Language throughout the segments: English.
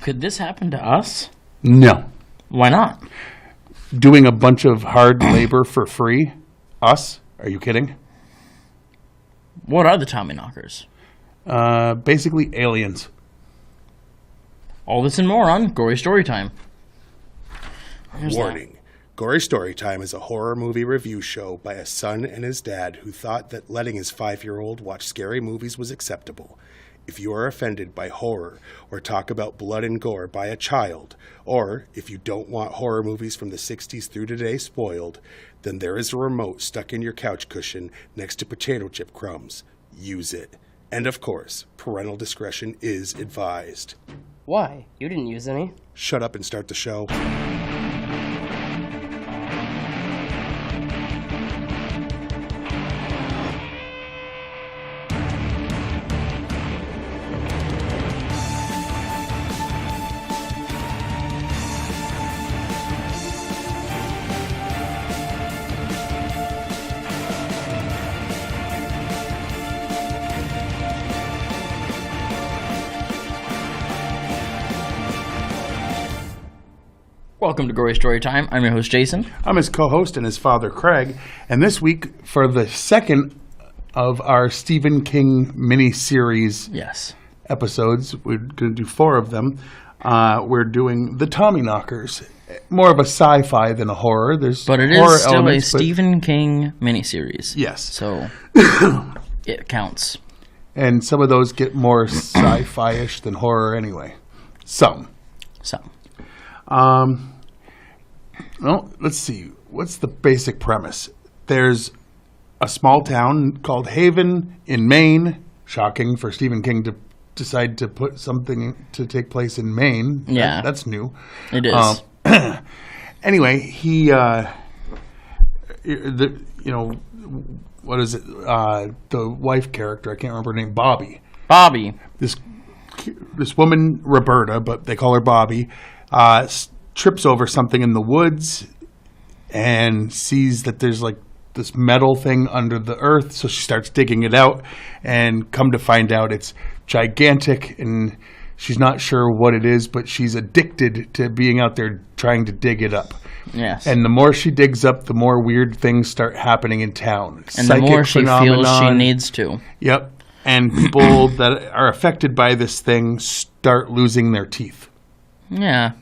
Could this happen to us? No. Why not? Doing a bunch of hard labor for free? Us? Are you kidding? What are the Tommyknockers? Basically aliens. All this and more on Gory Storytime. Warning. Gory Storytime is a horror movie review show by a son and his dad who thought that letting his 5-year-old watch scary movies was acceptable. If you are offended by horror or talk about blood and gore by a child, or if you don't want horror movies from the 60s through today spoiled, then there is a remote stuck in your couch cushion next to potato chip crumbs. Use it. And of course, parental discretion is advised. Why? You didn't use any. Shut up and start the show. Welcome to Gory Storytime. I'm your host, Jason. I'm his co-host and his father, Craig. And this week, for the second of our Stephen King miniseries episodes, we're going to do 4 of them. We're doing the Tommyknockers. More of a sci-fi than a horror. But it is still a Stephen King miniseries. Yes. So it counts. And some of those get more sci-fi-ish than horror anyway. Some. Well, let's see. What's the basic premise? There's a small town called Haven in Maine. Shocking for Stephen King to decide to put something to take place in Maine. Yeah. That's new. It is. Anyway, he, what is it? The wife character, I can't remember her name, Bobby. This woman, Roberta, but they call her Bobby, trips over something in the woods and sees that there's like this metal thing under the earth. So she starts digging it out and come to find out it's gigantic and she's not sure what it is, but she's addicted to being out there trying to dig it up. Yes. And the more she digs up, the more weird things start happening in town. And the more she feels she needs to. Yep. And people that are affected by this thing start losing their teeth. Yeah.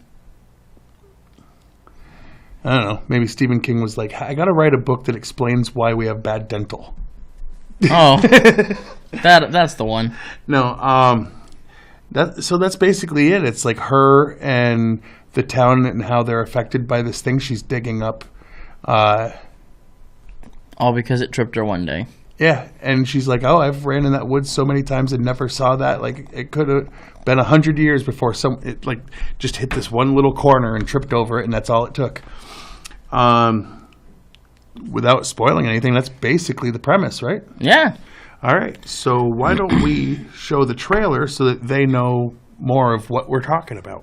I don't know. Maybe Stephen King was like, I got to write a book that explains why we have bad dental. Oh. That's the one. No. So that's basically it. It's like her and the town and how they're affected by this thing she's digging up. All because it tripped her one day. Yeah, and she's like, oh, I've ran in that woods so many times and never saw that. Like, it could have been 100 years before it just hit this one little corner and tripped over it, and that's all it took. Without spoiling anything, that's basically the premise, right? Yeah. All right, so why don't we show the trailer so that they know more of what we're talking about?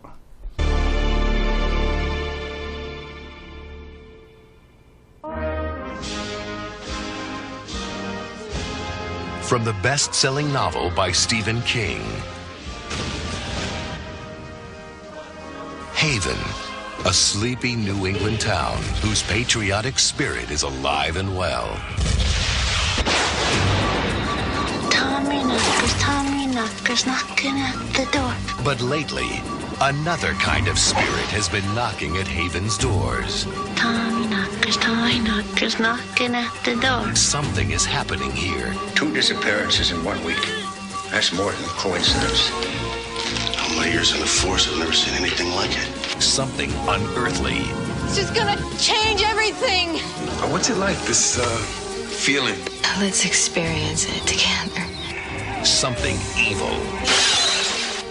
From the best-selling novel by Stephen King, Haven, a sleepy New England town whose patriotic spirit is alive and well. Tommyknockers knocking at the door. But lately, another kind of spirit has been knocking at Haven's doors. Tommyknockers knocking at the door. Something is happening here. 2 disappearances in 1 week. That's more than a coincidence. All my years in the force, I've never seen anything like it. Something unearthly. It's just gonna change everything. What's it like, this, feeling? Let's experience it together. Something evil.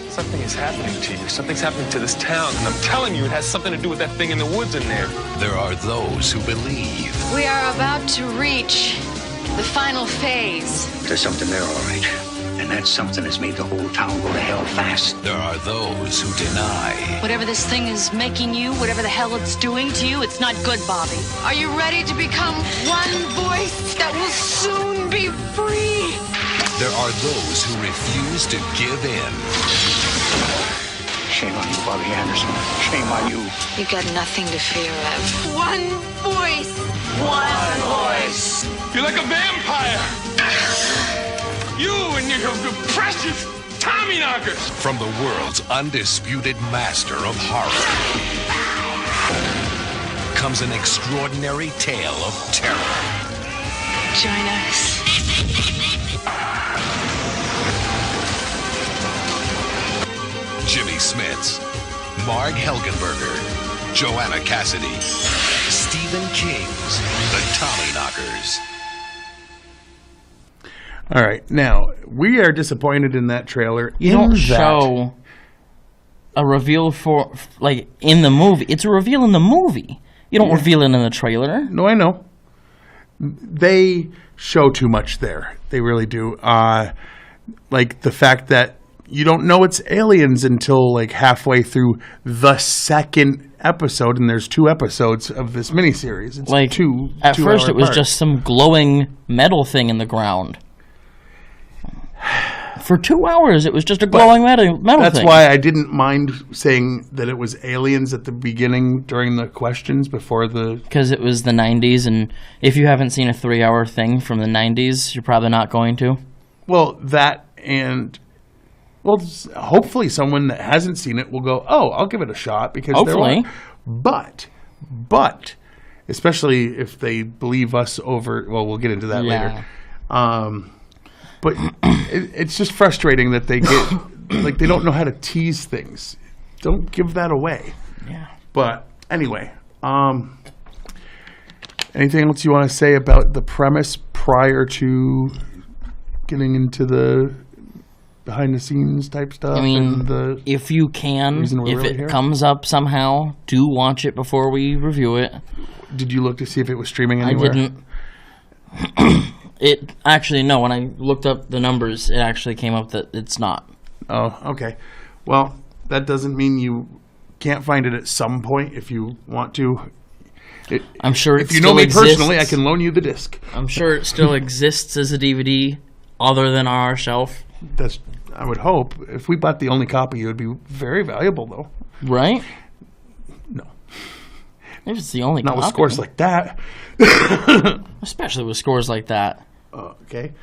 Something is happening to you. Something's happening to this town. And I'm telling you, it has something to do with that thing in the woods in there. There are those who believe. We are about to reach the final phase. There's something there, all right. And that something has made the whole town go to hell fast. There are those who deny. Whatever this thing is making you, whatever the hell it's doing to you, it's not good, Bobby. Are you ready to become one voice that will soon be free? There are those who refuse to give in. Shame on you, Bobby Anderson. Shame on you. You got nothing to fear of. One voice. One voice. You're like a vampire. You and your precious Tommyknockers. From the world's undisputed master of horror comes an extraordinary tale of terror. Join us. Jimmy Smits, Marg Helgenberger, Joanna Cassidy, Stephen King's The Tommyknockers. All right, now we are disappointed in that trailer. You don't show a reveal for like in the movie. It's a reveal in the movie. You don't reveal it in the trailer. No, I know. They show too much there. They really do. Like the fact that you don't know it's aliens until like halfway through the second episode, and there's 2 episodes of this miniseries. It's like two. At first, it was apart. just some glowing metal thing in the ground. For 2 hours, it was just a glowing metal thing. That's why I didn't mind saying that it was aliens at the beginning during the questions before the... Because it was the 90s, and if you haven't seen a 3-hour thing from the 90s, you're probably not going to. Well, that and... Well, hopefully someone that hasn't seen it will go, oh, I'll give it a shot, because hopefully. But, especially if they believe us over... Well, we'll get into that later. But it's just frustrating that they get like they don't know how to tease things. Don't give that away. Yeah. But anyway, anything else you want to say about the premise prior to getting into the behind the scenes type stuff? I mean, if you can, if really it comes up somehow, do watch it before we review it. Did you look to see if it was streaming anywhere? I didn't. It actually, no, when I looked up the numbers, it actually came up that it's not. Oh, okay. Well, that doesn't mean you can't find it at some point if you want to. I'm sure it if you know me personally, I can loan you the disc. I'm sure it still exists as a DVD other than on our shelf. I would hope. If we bought the only copy, it would be very valuable, though. Right? No. If it's the only copy. Not with scores like that. Especially with scores like that. Okay.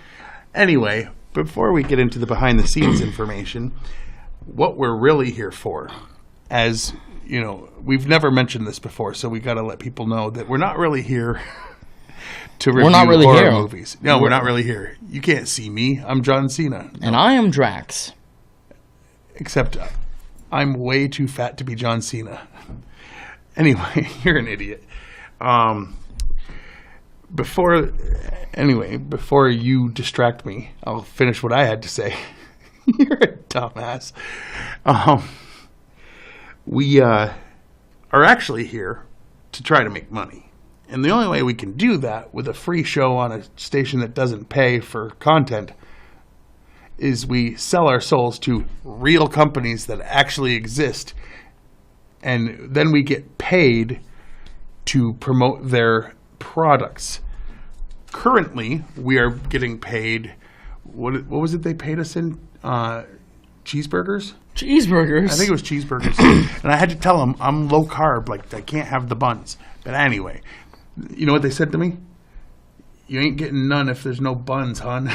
Anyway, before we get into the behind-the-scenes information, what we're really here for, as you know, we've never mentioned this before, so we got to let people know that we're not really here to review horror movies. No, we're not really here. You can't see me. I'm John Cena. And I am Drax. Except I'm way too fat to be John Cena. Anyway, you're an idiot. Before you distract me, I'll finish what I had to say. You're a dumbass. We are actually here to try to make money. And the only way we can do that with a free show on a station that doesn't pay for content is we sell our souls to real companies that actually exist. And then we get paid to promote their products. Currently, we are getting paid. What was it they paid us in? Cheeseburgers? Cheeseburgers. I think it was cheeseburgers. And I had to tell them I'm low carb. Like, I can't have the buns. But anyway, you know what they said to me? You ain't getting none if there's no buns, hon.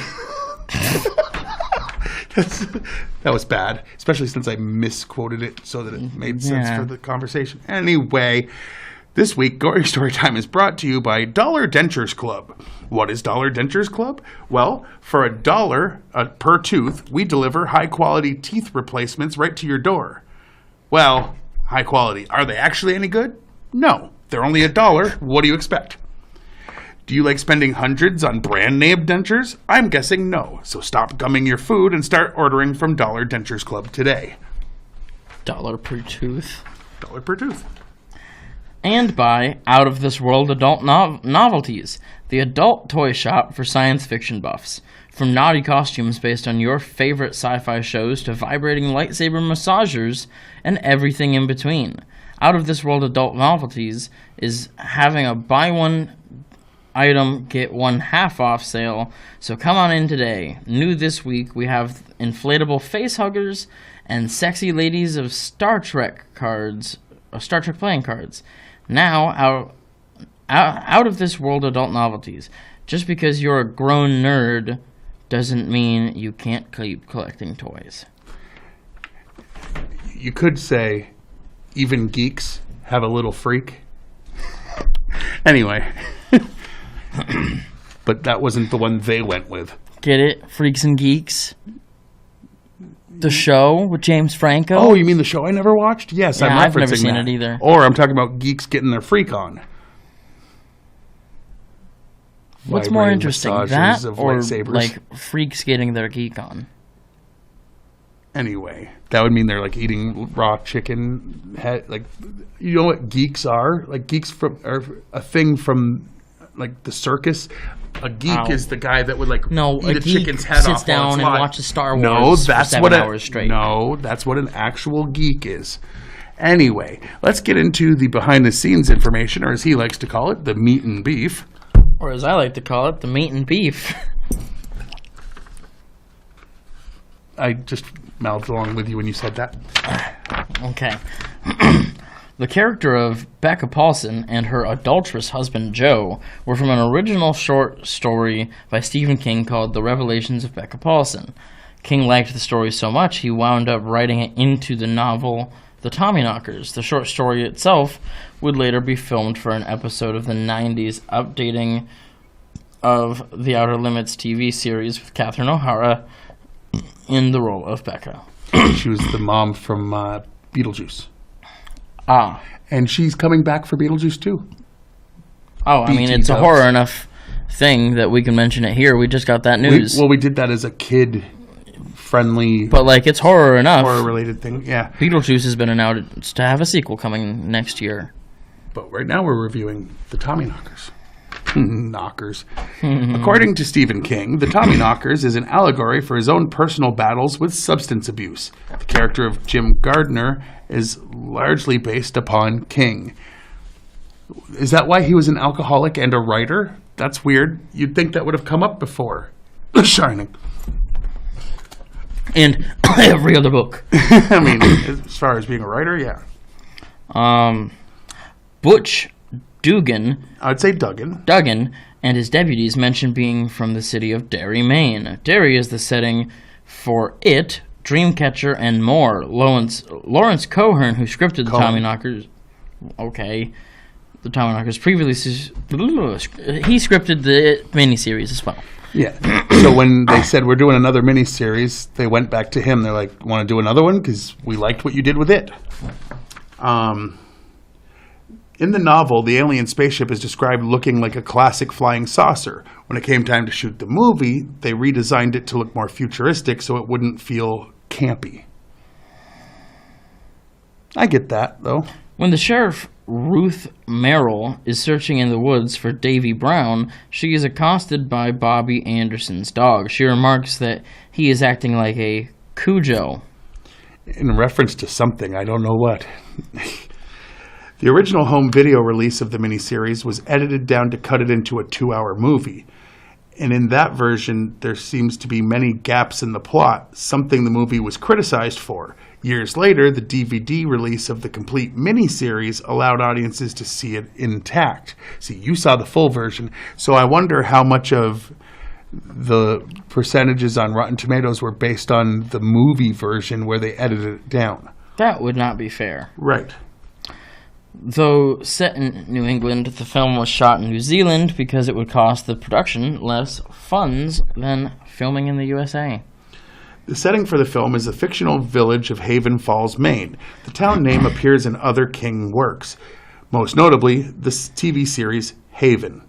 That was bad, especially since I misquoted it so that it made sense for the conversation. Anyway, this week, Gory Storytime is brought to you by Dollar Dentures Club. What is Dollar Dentures Club? Well, for $1 per tooth, we deliver high-quality teeth replacements right to your door. Well, high quality. Are they actually any good? No. They're only $1. What do you expect? Do you like spending hundreds on brand-name dentures? I'm guessing no. So stop gumming your food and start ordering from Dollar Dentures Club today. $1 per tooth. $1 per tooth. And by Out of This World Adult Novelties, the adult toy shop for science fiction buffs. From naughty costumes based on your favorite sci-fi shows to vibrating lightsaber massagers and everything in between. Out of This World Adult Novelties is having a buy one item, get one half off sale, so come on in today. New this week, we have inflatable face huggers and sexy ladies of Star Trek playing cards. Now out of this world adult novelties. Just because you're a grown nerd doesn't mean you can't keep collecting toys. You could say even geeks have a little freak. Anyway. But that wasn't the one they went with. Get it? Freaks and Geeks? The show with James Franco? Oh, you mean the show I never watched? Yes, yeah, I'm referencing I've never seen that. it either. Or I'm talking about geeks getting their freak on. What's more Vibrating interesting, massages that of or lightsabers. like freaks getting their geek on? Anyway, that would mean they're like eating raw chicken head. Like, you know what geeks are? Like geeks are a thing from like the circus. A geek is the guy that would like eat a chicken's head off. Sits down and watches Star Wars. No, that's for 7 hours straight. No, that's what an actual geek is. Anyway, let's get into the behind the scenes information, or as he likes to call it, the meat and beef. Or as I like to call it, the meat and beef. I just mouthed along with you when you said that. Okay. The character of Becca Paulson and her adulterous husband Joe were from an original short story by Stephen King called The Revelations of Becca Paulson. King liked the story so much he wound up writing it into the novel The Tommyknockers. The short story itself would later be filmed for an episode of the 90s updating of the Outer Limits TV series with Catherine O'Hara in the role of Becca. She was the mom from Beetlejuice. Ah. And she's coming back for Beetlejuice too. Oh, I mean, it's a horror enough thing that we can mention it here. We just got that news. We did that as a kid-friendly... But, like, it's horror enough. Horror-related thing, yeah. Beetlejuice has been announced to have a sequel coming next year. But right now we're reviewing the Tommyknockers. Knockers. According to Stephen King, the Tommyknockers is an allegory for his own personal battles with substance abuse. The character of Jim Gardner is largely based upon King. Is that why he was an alcoholic and a writer? That's weird. You'd think that would have come up before. The Shining. And every other book. I mean, as far as being a writer, yeah. Butch Dugan. I'd say Duggan. Duggan and his deputies mentioned being from the city of Derry, Maine. Derry is the setting for It, Dreamcatcher, and more. Lawrence Cohern, who scripted the Tommyknockers... Okay. The Tommyknockers previously... He scripted the miniseries as well. Yeah. So when they said, we're doing another miniseries, they went back to him. They're like, want to do another one? Because we liked what you did with It. In the novel, the alien spaceship is described looking like a classic flying saucer. When it came time to shoot the movie, they redesigned it to look more futuristic so it wouldn't feel campy. I get that, though. When the sheriff, Ruth Merrill, is searching in the woods for Davy Brown, she is accosted by Bobby Anderson's dog. She remarks that he is acting like a Cujo. In reference to something, I don't know what. The original home video release of the miniseries was edited down to cut it into a 2-hour movie. And in that version, there seems to be many gaps in the plot, something the movie was criticized for. Years later, the DVD release of the complete miniseries allowed audiences to see it intact. See, you saw the full version, so I wonder how much of the percentages on Rotten Tomatoes were based on the movie version where they edited it down. That would not be fair. Right. Though set in New England, the film was shot in New Zealand because it would cost the production less funds than filming in the USA. The setting for the film is the fictional village of Haven Falls, Maine. The town name appears in other King works, most notably the TV series Haven,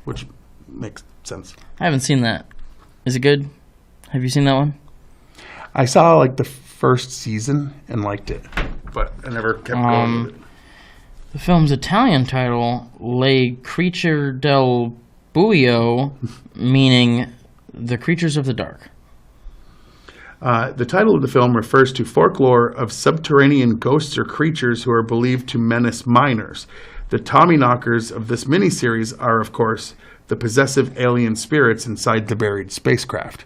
which makes sense. I haven't seen that. Is it good? Have you seen that one? I saw like the first season and liked it, but I never kept going with it. The film's Italian title, Le Creature del Buio, meaning The Creatures of the Dark. The title of the film refers to folklore of subterranean ghosts or creatures who are believed to menace miners. The Tommyknockers of this miniseries are, of course, the possessive alien spirits inside the buried spacecraft.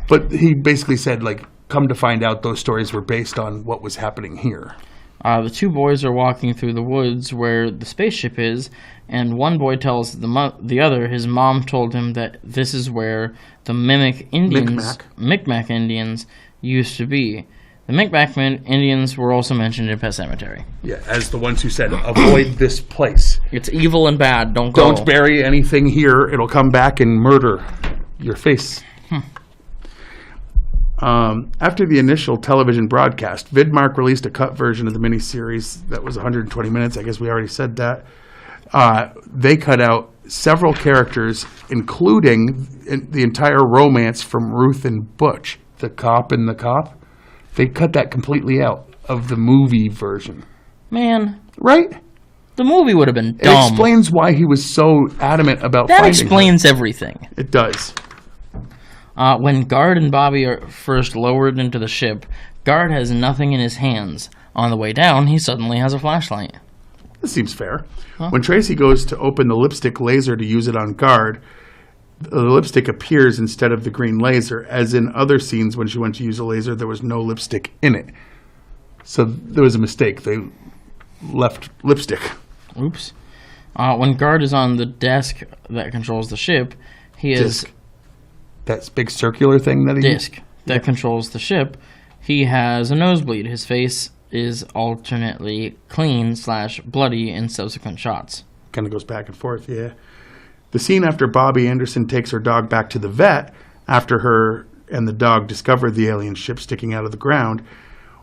But he basically said, like, come to find out those stories were based on what was happening here. The two boys are walking through the woods where the spaceship is, and one boy tells the other his mom told him that this is where the Micmac Indians used to be. The Micmac Indians were also mentioned in Pet Sematary. Yeah, as the ones who said, avoid this place. It's evil and bad. Don't go. Don't bury anything here. It'll come back and murder your face. After the initial television broadcast, Vidmark released a cut version of the miniseries that was 120 minutes. I guess we already said that. They cut out several characters, including the entire romance from Ruth and Butch, the cop and the cop. They cut that completely out of the movie version. Man. Right? The movie would have been dumb. It explains why he was so adamant about finding her. That explains everything. It does. When Guard and Bobby are first lowered into the ship, Guard has nothing in his hands. On the way down, he suddenly has a flashlight. That seems fair. Huh? When Tracy goes to open the lipstick laser to use it on Guard, the lipstick appears instead of the green laser, as in other scenes when she went to use a laser, there was no lipstick in it. So there was a mistake. They left lipstick. Oops. When Guard is on the desk that controls the ship, he is... That big circular thing that he... Disc that controls the ship. He has a nosebleed. His face is alternately clean/bloody in subsequent shots. Kind of goes back and forth, yeah. The scene after Bobby Anderson takes her dog back to the vet, after her and the dog discover the alien ship sticking out of the ground,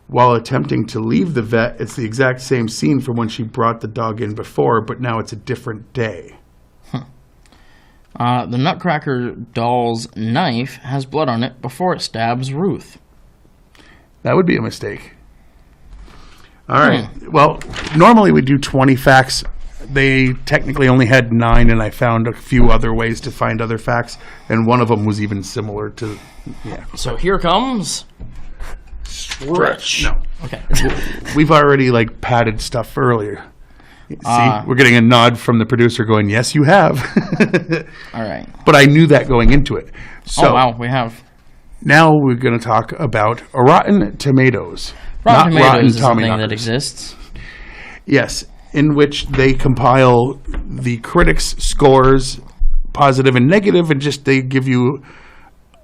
while attempting to leave the vet, it's the exact same scene from when she brought the dog in before, but now it's a different day. The Nutcracker doll's knife has blood on it before it stabs Ruth. That would be a mistake. All right. Well, normally we do 20 facts. They technically only had 9, and I found a few other ways to find other facts, and one of them was even similar to... Yeah. So here comes... Stretch. No. Okay. We've already, padded stuff earlier. See, we're getting a nod from the producer going, yes, you have. All right. But I knew that going into it. So wow, we have. Now we're going to talk about Rotten Tomatoes. Rotten Tomatoes is something that exists. Yes, in which they compile the critics' scores, positive and negative, and just they give you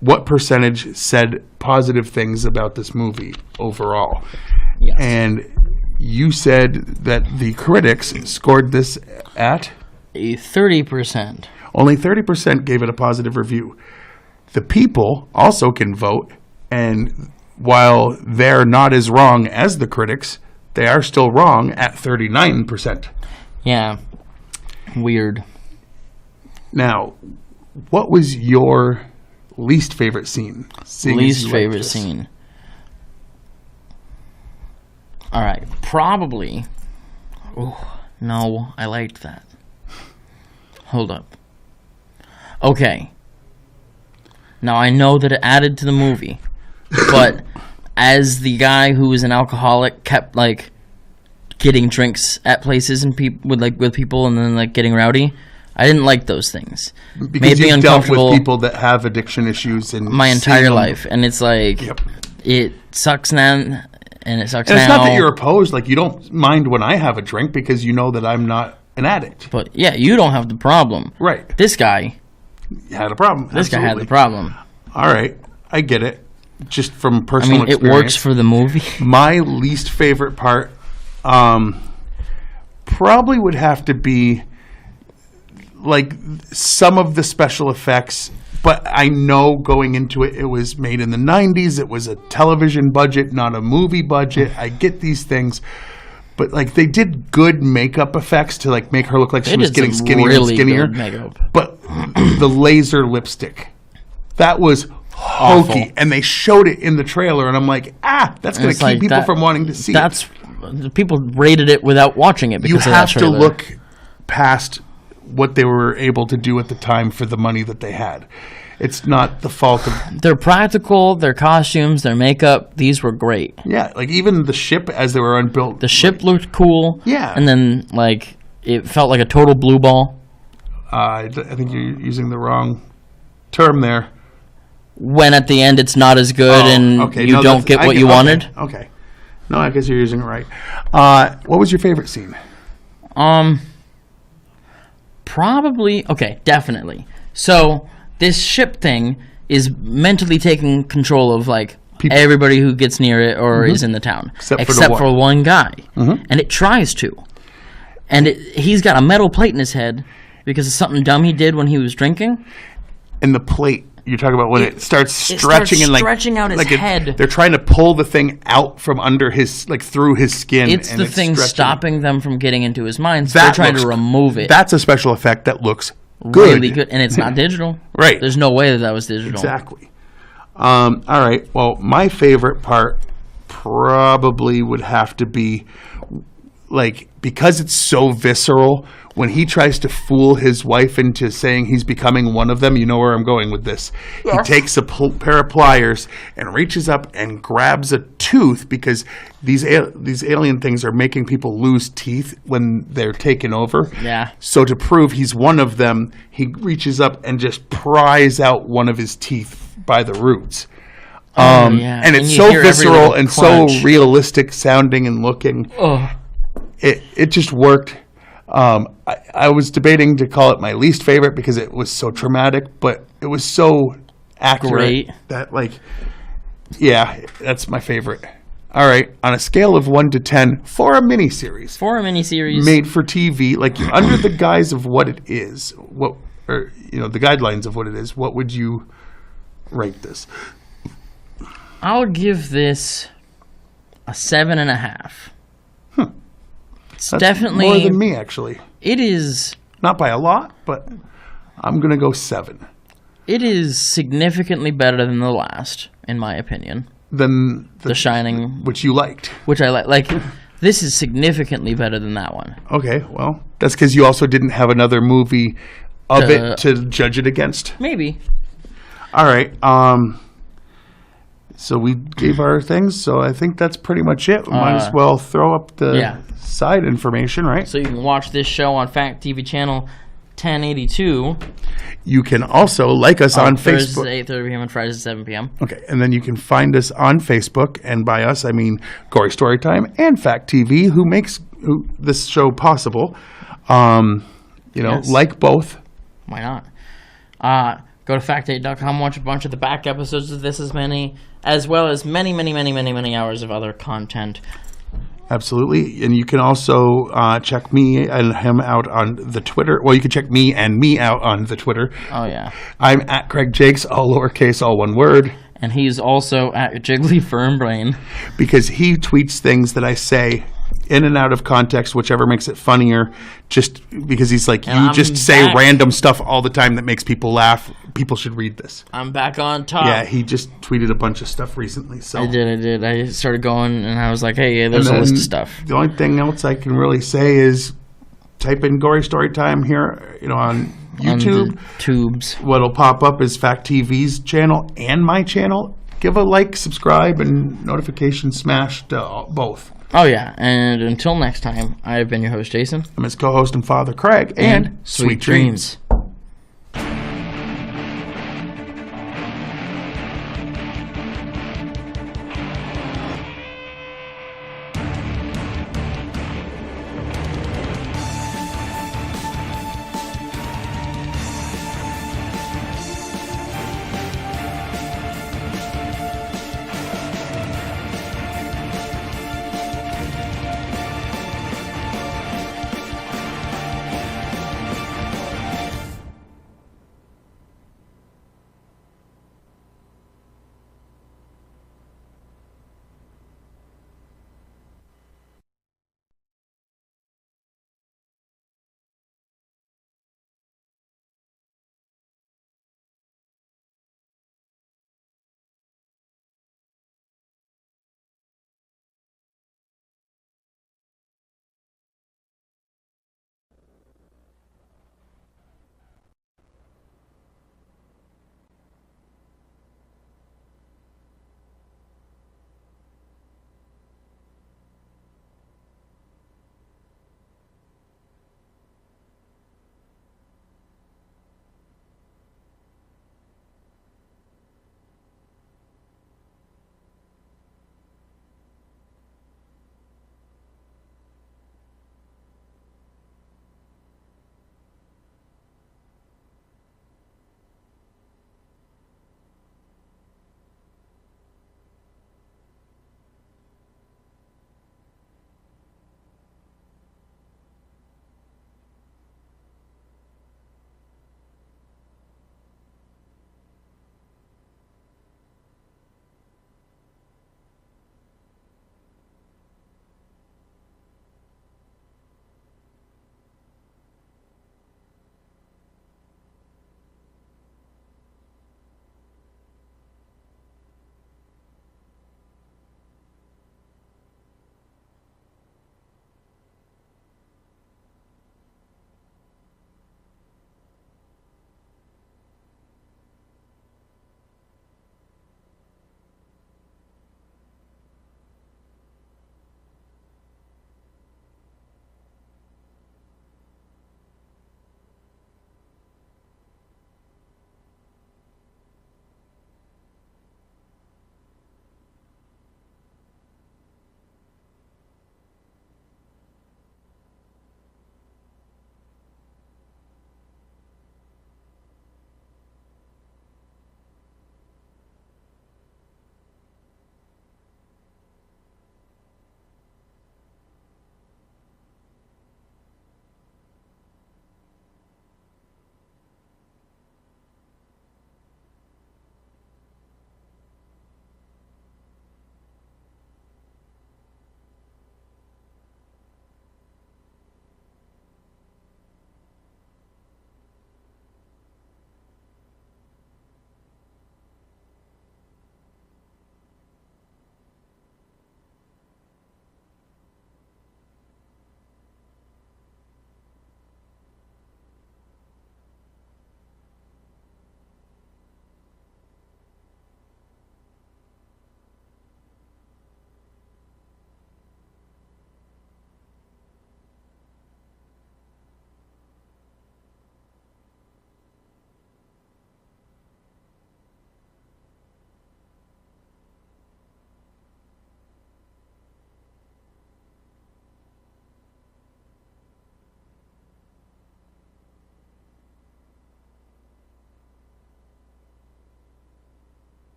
what percentage said positive things about this movie overall. Yes. And you said that the critics scored this at? A 30%. Only 30% gave it a positive review. The people also can vote, and while they're not as wrong as the critics, they are still wrong at 39%. Yeah. Weird. Now, what was your least favorite scene? Least favorite scene. All right, probably. Oh, no, I liked that. Hold up. Okay. Now, I know that it added to the movie, but as the guy who was an alcoholic kept, getting drinks at places and with people and then, getting rowdy, I didn't like those things. Because made me uncomfortable with people that have addiction issues and my entire life, and it's it sucks now. And it sucks now. It's not that you're opposed. You don't mind when I have a drink because you know that I'm not an addict. But, yeah, you don't have the problem. Right. This guy had a problem. This guy had the problem. All right. I get it. Just from personal experience. It works for the movie. My least favorite part probably would have to be, some of the special effects. But I know going into it, it was made in the 90s. It was a television budget, not a movie budget. I get these things. But, they did good makeup effects to, make her look like she was getting skinnier and skinnier. Good makeup. But the laser lipstick, that was hokey. Awful. And they showed it in the trailer. And I'm like, that's going to keep people from wanting to see it. People rated it without watching it because of that trailer. You have to look past what they were able to do at the time for the money that they had. It's not the fault of... They're practical, their costumes, their makeup, these were great. Yeah, even the ship as they were unbuilt. The ship looked cool. Yeah. And then, it felt like a total blue ball. I think you're using the wrong term there. when at the end it's not as good you don't get what you wanted. Okay. No, I guess you're using it right. What was your favorite scene? Probably, okay, definitely. So this ship thing is mentally taking control of like everybody who gets near it or is in the town, except for one guy, and it tries to, and he's got a metal plate in his head because of something dumb he did when he was drinking. And the plate you're talking about when it starts stretching and like stretching out his head. They're trying to pull the thing out from under his through his skin. It's the thing stopping them from getting into his mind. So they're trying to remove it. That's a special effect that looks good. Really good, and it's not digital. Right. There's no way that was digital. Exactly. All right. Well, my favorite part probably would have to be like, because it's so visceral, when he tries to fool his wife into saying he's becoming one of them. You know where I'm going with this. Yes. He takes a pair of pliers and reaches up and grabs a tooth, because these alien things are making people lose teeth when they're taken over. Yeah. So to prove he's one of them, he reaches up and just pries out one of his teeth by the roots. Yeah. And it's so visceral and so realistic sounding and looking. Oh. It just worked. I was debating to call it my least favorite because it was so traumatic, but it was so accurate that, like, yeah, that's my favorite. All right, on a scale of 1 to 10 for a miniseries. Made for TV, like under the guise of what it is, the guidelines of what it is, what would you rate this? I'll give this a 7.5. It's That's definitely more than me, actually. It is not by a lot, but I'm gonna go 7. It is significantly better than the last, in my opinion. Than The Shining, which you liked, which I like. Like, this is significantly better than that one. Okay, well, that's because you also didn't have another movie of it to judge it against. Maybe. All right. So we gave our things, so I think that's pretty much it. We might as well throw up the side information, right? So you can watch this show on Fact TV channel 1082. You can also like us on Facebook. Thursdays at 8:30 p.m. and Fridays at 7 p.m. Okay, and then you can find us on Facebook, and by us I mean Gory Storytime and Fact TV, who makes this show possible. Like both. Why not? Go to fact8.com, watch a bunch of the back episodes of This Is Many, as well as many, many, many, many, many hours of other content. Absolutely. And you can also check me and him out on the Twitter. Well, you can check me and me out on the Twitter. Oh, yeah. I'm at Craig Jakes, all lowercase, all one word. And he's also at Jiggly Firmbrain. Because he tweets things that I say in and out of context, whichever makes it funnier, just because he's like, you just say random stuff all the time that makes people laugh. People should read this. I'm back on top. Yeah, he just tweeted a bunch of stuff recently. So I did. I started going, and I was like, hey, yeah, there's a list of stuff. The only thing else I can really say is type in Gory Storytime here, on YouTube. On the tubes. What'll pop up is Fact TV's channel and my channel. Give a like, subscribe, and notification smash to both. Oh, yeah. And until next time, I have been your host, Jason. I'm his co-host and father, Craig. And sweet dreams.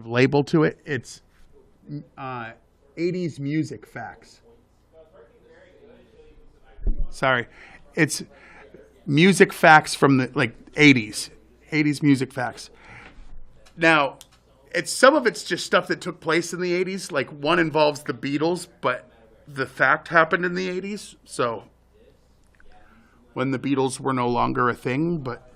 label to it. It's 80s music facts. Sorry. It's music facts from the 80s. 80s music facts. Now, some of it's just stuff that took place in the 80s. Like, one involves the Beatles, but the fact happened in the 80s. So, when the Beatles were no longer a thing, but...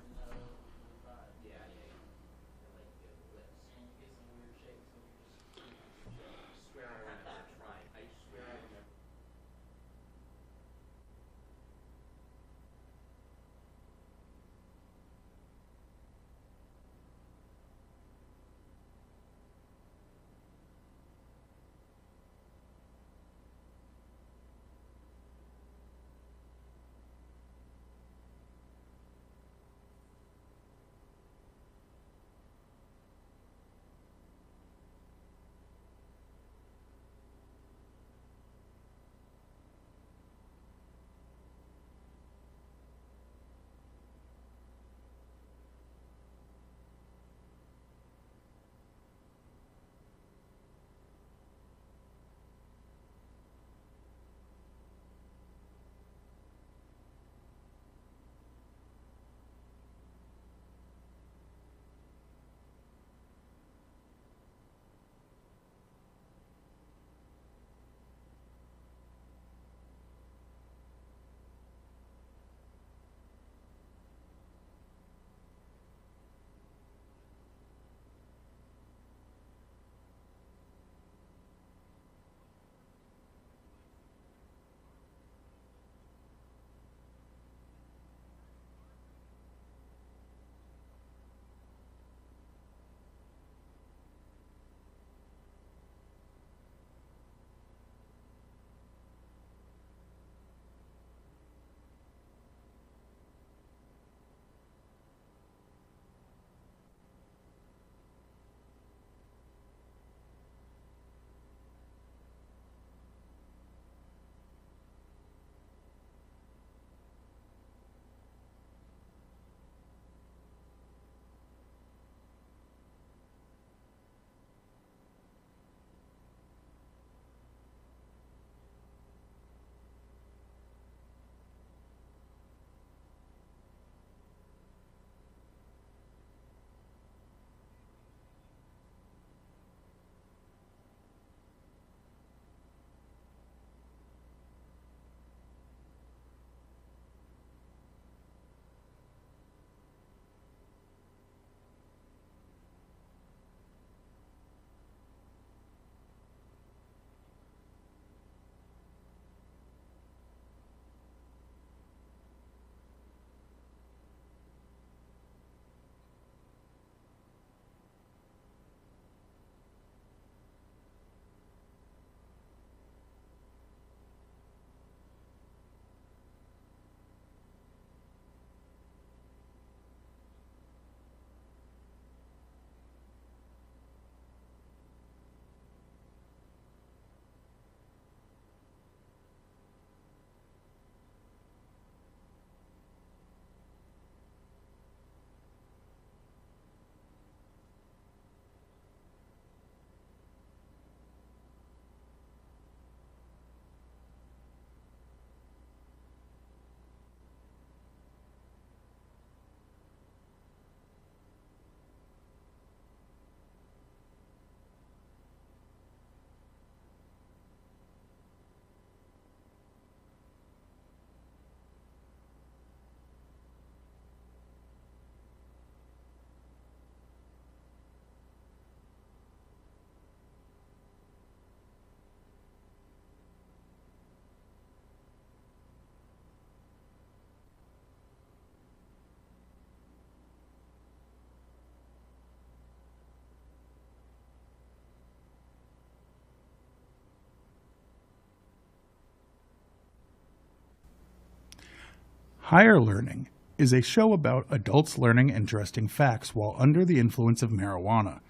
Higher Learning is a show about adults learning interesting facts while under the influence of marijuana.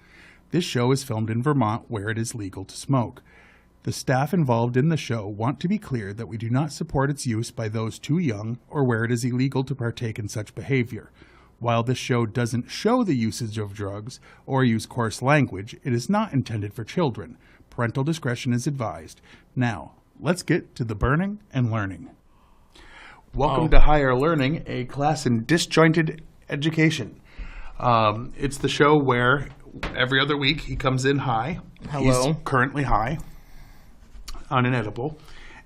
This show is filmed in Vermont, where it is legal to smoke. The staff involved in the show want to be clear that we do not support its use by those too young or where it is illegal to partake in such behavior. While this show doesn't show the usage of drugs or use coarse language, it is not intended for children. Parental discretion is advised. Now, let's get to the burning and learning. Welcome to Higher Learning, a class in disjointed education. It's the show where every other week he comes in high. Hello. He's currently high on an edible.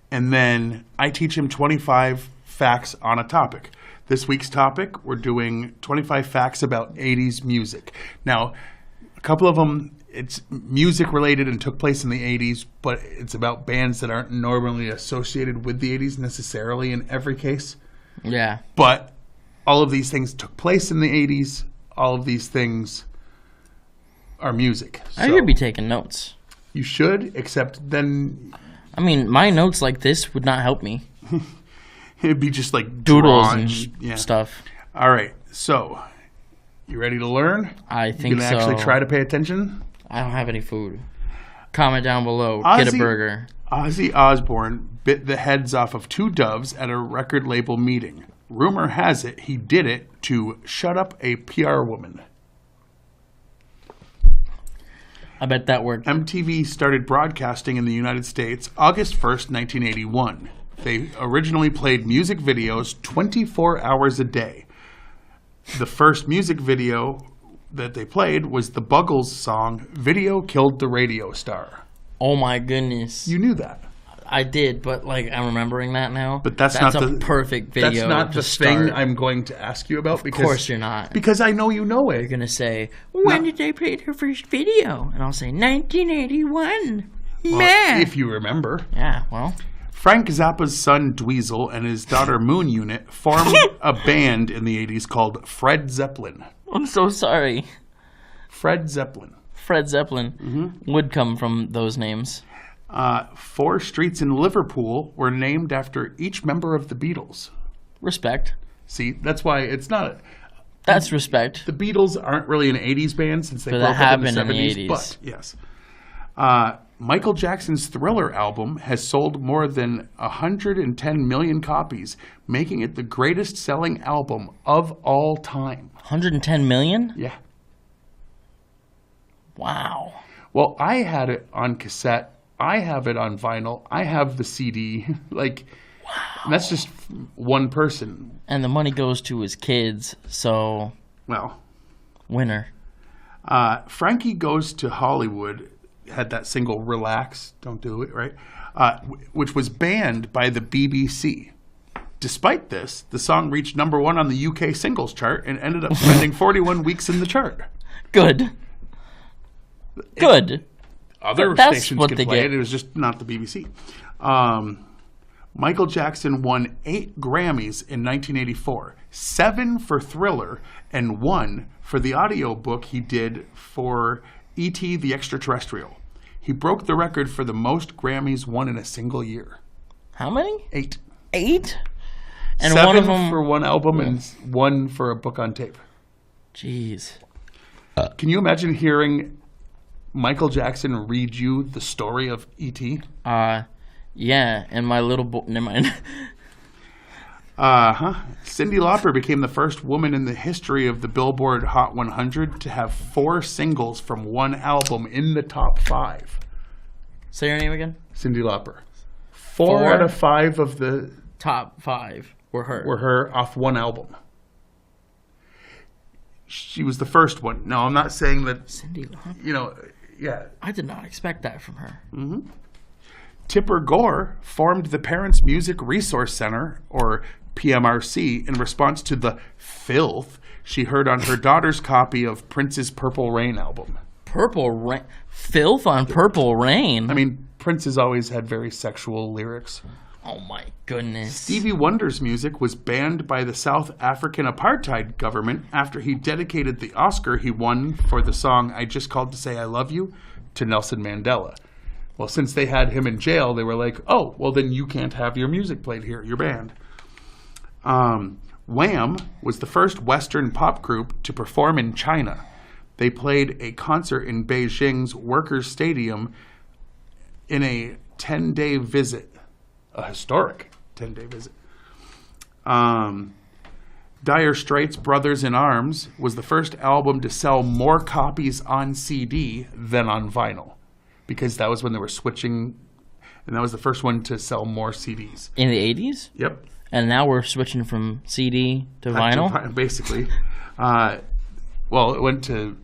And then I teach him 25 facts on a topic. This week's topic, we're doing 25 facts about 80s music. Now, a couple of them, it's music related and took place in the 80s, but it's about bands that aren't normally associated with the 80s necessarily in every case. Yeah. But all of these things took place in the 80s. All of these things are music. I should be taking notes. You should, except then... I mean, my notes like this would not help me. It'd be just like doodles drawn, and stuff. All right, so you ready to learn? I think so. You gonna actually try to pay attention? I don't have any food. Comment down below. Get a burger. Ozzy Osbourne bit the heads off of 2 doves at a record label meeting. Rumor has it he did it to shut up a PR woman. I bet that worked. MTV started broadcasting in the United States August 1st, 1981. They originally played music videos 24 hours a day. The first music video that they played was the Buggles song, Video Killed the Radio Star. Oh my goodness. You knew that. I did, but I'm remembering that now. But that's not a the perfect video. That's not the thing I'm going to ask you about. Of course you're not. Because I know you know it. You're going to say, when did they play their first video? And I'll say, 1981. Well, if you remember. Yeah, well... Frank Zappa's son Dweezil and his daughter Moon Unit formed a band in the 80s called Fred Zeppelin. I'm so sorry. Fred Zeppelin. Fred Zeppelin would come from those names. 4 streets in Liverpool were named after each member of the Beatles. Respect. See, that's why it's not... That's respect. The Beatles aren't really an 80s band since they broke up in the 70s. But, yes. Michael Jackson's Thriller album has sold more than 110 million copies, making it the greatest selling album of all time. 110 million? Yeah. Wow. Well, I had it on cassette. I have it on vinyl. I have the CD. Wow. That's just one person. And the money goes to his kids, so... Well. Winner. Frankie Goes to Hollywood had that single Relax, Don't Do It, right? Which was banned by the BBC. Despite this, the song reached #1 on the UK singles chart and ended up spending 41 weeks in the chart. Good. Other stations could play it. It was just not the BBC. Michael Jackson won 8 Grammys in 1984, 7 for Thriller, and 1 for the audiobook he did for E.T. the Extraterrestrial. He broke the record for the most Grammys won in a single year. How many? 8. 8? And 7 one of them... for one album and 1 for a book on tape. Jeez. Can you imagine hearing Michael Jackson read you the story of E.T.? Yeah, and my little boy... Never mind. Cyndi Lauper became the first woman in the history of the Billboard Hot 100 to have 4 singles from one album in the top 5. Say your name again? Cyndi Lauper. 4 out of 5 of the top 5 were her off one album. She was the first one. No, I'm not saying that. Cyndi Lauper. Yeah. I did not expect that from her. Mm-hmm. Tipper Gore formed the Parents Music Resource Center, or PMRC, in response to the filth she heard on her daughter's copy of Prince's Purple Rain album. Purple Rain? Filth on Purple Rain? I mean, Prince has always had very sexual lyrics. Oh my goodness. Stevie Wonder's music was banned by the South African apartheid government after he dedicated the Oscar he won for the song I Just Called to Say I Love You to Nelson Mandela. Well, since they had him in jail, they were like, oh, well, then you can't have your music played here, your band. Wham! Was the first Western pop group to perform in China. They played a concert in Beijing's Workers' Stadium in a 10-day visit, a historic 10-day visit. Dire Straits' Brothers in Arms was the first album to sell more copies on CD than on vinyl, because that was when they were switching, and that was the first one to sell more CDs. In the 80s? Yep. And now we're switching from CD to vinyl? Basically. Well, it went to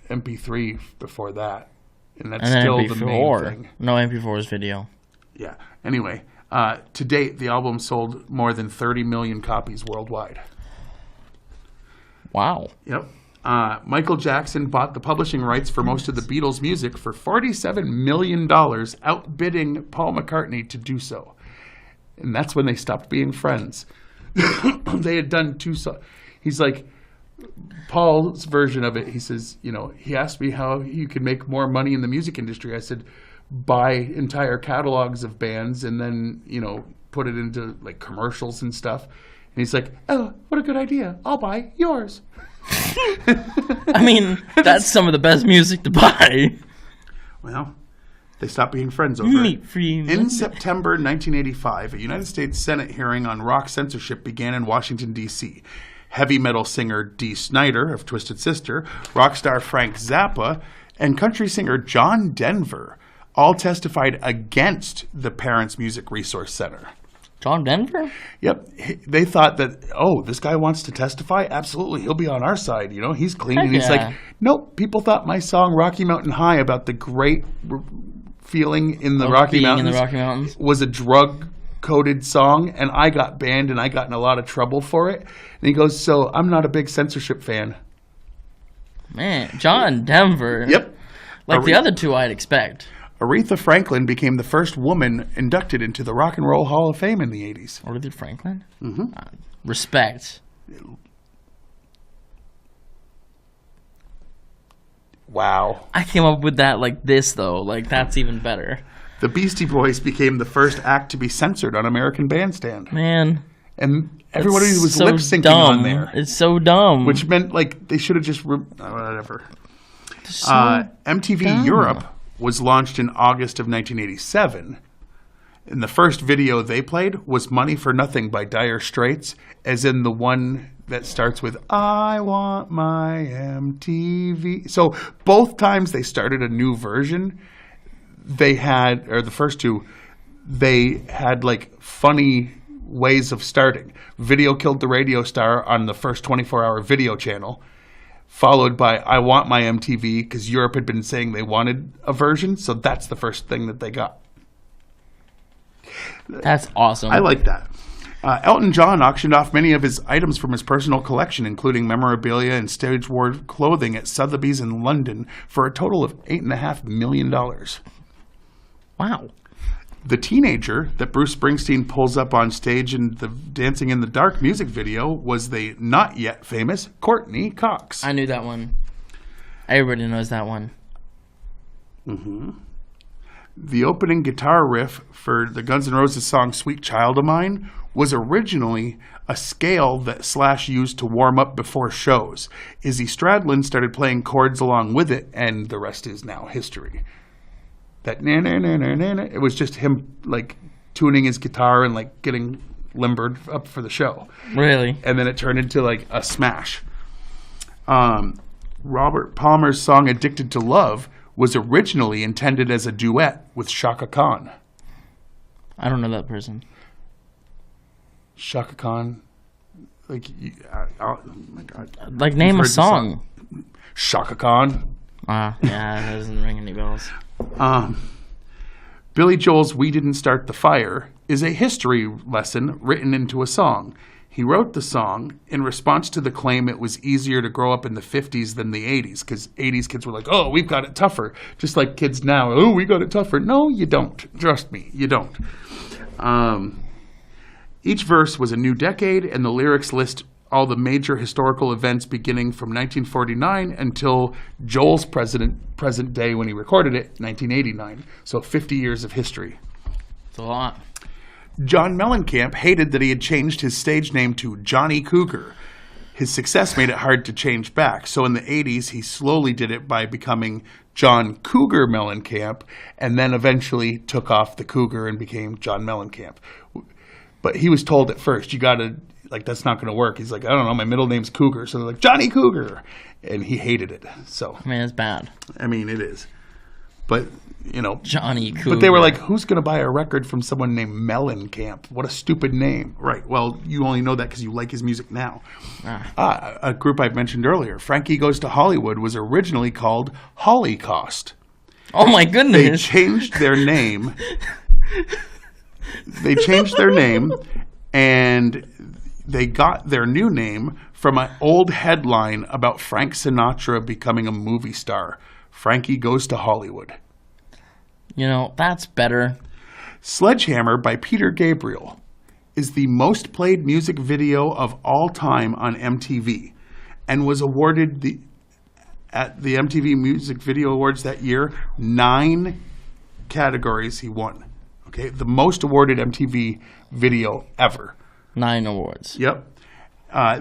MP3 before that, and that's still MP4. The main thing. No, MP4 is video. Yeah. Anyway, to date, the album sold more than 30 million copies worldwide. Wow. Yep. Michael Jackson bought the publishing rights for most of the Beatles' music for $47 million, outbidding Paul McCartney to do so. And that's when they stopped being friends. They had done two songs. He's like, Paul's version of it, he says, he asked me how you could make more money in the music industry. I said, buy entire catalogs of bands and then, put it into like commercials and stuff. And he's like, oh, what a good idea. I'll buy yours. I mean, that's some of the best music to buy. Well, they stopped being friends over it. In September 1985, a United States Senate hearing on rock censorship began in Washington, D.C. Heavy metal singer Dee Snider of Twisted Sister, rock star Frank Zappa, and country singer John Denver all testified against the Parents Music Resource Center. John Denver? Yep. They thought that, this guy wants to testify? Absolutely. He'll be on our side. He's clean. And he's like, nope. People thought my song Rocky Mountain High about the great feeling in the Rocky Mountains was a drug-coded song, and I got banned and I got in a lot of trouble for it. And he goes, so I'm not a big censorship fan. Man, John Denver. Yep. Like the other two I'd expect. Aretha Franklin became the first woman inducted into the Rock and Roll Hall of Fame in the 80s. Aretha Franklin? Mm-hmm. Respect. Wow. I came up with that like this, though. Like, that's even better. The Beastie Boys became the first act to be censored on American Bandstand. Man. And everybody was so lip-syncing dumb. on there. It's so dumb. Which meant, like, they should have just... whatever. So MTV dumb. Europe was launched in August of 1987. And the first video they played was Money for Nothing by Dire Straits, as in the one that starts with, I want my MTV. So both times they started a new version, they had, or the first two, they had like funny ways of starting. Video Killed the Radio Star on the first 24-hour video channel, followed by I Want My MTV, because Europe had been saying they wanted a version, so that's the first thing that they got. That's awesome. I like that. Elton John auctioned off many of his items from his personal collection, including memorabilia and stage-worn clothing at Sotheby's in London for a total of $8.5 million. Wow. The teenager that Bruce Springsteen pulls up on stage in the Dancing in the Dark music video was the not yet famous Courtney Cox. I knew that one. Everybody knows that one. Mm-hmm. The opening guitar riff for the Guns N' Roses song Sweet Child of Mine was originally a scale that Slash used to warm up before shows. Izzy Stradlin started playing chords along with it, and the rest is now history. That na-na-na-na-na, it was just him like tuning his guitar and like getting limbered up for the show. Really? And then it turned into like a smash. Robert Palmer's song Addicted to Love was originally intended as a duet with Shaka Khan. I don't know that person. Shaka Khan, like, oh my God. Like, name a song. Shaka Khan. Yeah, that doesn't ring any bells. Billy Joel's We Didn't Start the Fire is a history lesson written into a song. He wrote the song in response to the claim it was easier to grow up in the 50s than the 80s, because 80s kids were like, oh, we've got it tougher. Just like kids now, oh, we got it tougher. No, you don't. Trust me, you don't. Each verse was a new decade, and the lyrics list all the major historical events beginning from 1949 until Joel's present day when he recorded it, 1989. So 50 years of history. It's a lot. John Mellencamp hated that he had changed his stage name to Johnny Cougar. His success made it hard to change back. So in the 80s, he slowly did it by becoming John Cougar Mellencamp, and then eventually took off the Cougar and became John Mellencamp. But he was told at first, you got to like, that's not going to work. He's like, I don't know, my middle name's Cougar. So they're like, Johnny Cougar. And he hated it. So, I mean, it's bad. I mean, it is. But, you know. Johnny Cougar. But they were like, who's going to buy a record from someone named Mellencamp? What a stupid name. Right. Well, you only know that because you like his music now. A group I've mentioned earlier, Frankie Goes to Hollywood, was originally called Holocaust. Oh, my goodness. They changed their name. And they got their new name from an old headline about Frank Sinatra becoming a movie star. Frankie Goes to Hollywood. You know, that's better. Sledgehammer by Peter Gabriel is the most played music video of all time on MTV and was awarded at the MTV Music Video Awards that year, 9 categories he won. Okay, the most awarded MTV video ever. 9 awards. Yep.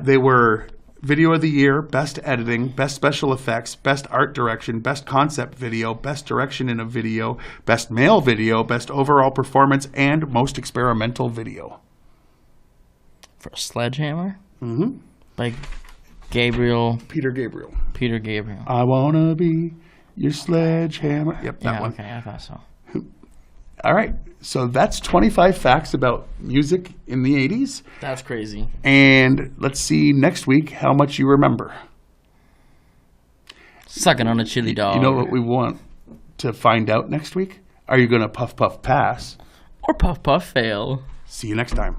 They were Video of the Year, Best Editing, Best Special Effects, Best Art Direction, Best Concept Video, Best Direction in a Video, Best Male Video, Best Overall Performance, and Most Experimental Video. For Sledgehammer? Mm-hmm. Like Gabriel. Peter Gabriel. Peter Gabriel. I wanna be your sledgehammer. Yep, that one. Okay, I thought so. All right, so that's 25 facts about music in the 80s. That's crazy. And let's see next week how much you remember. Sucking on a chili dog. You know what we want to find out next week? Are you going to puff, puff, pass? Or puff, puff, fail? See you next time.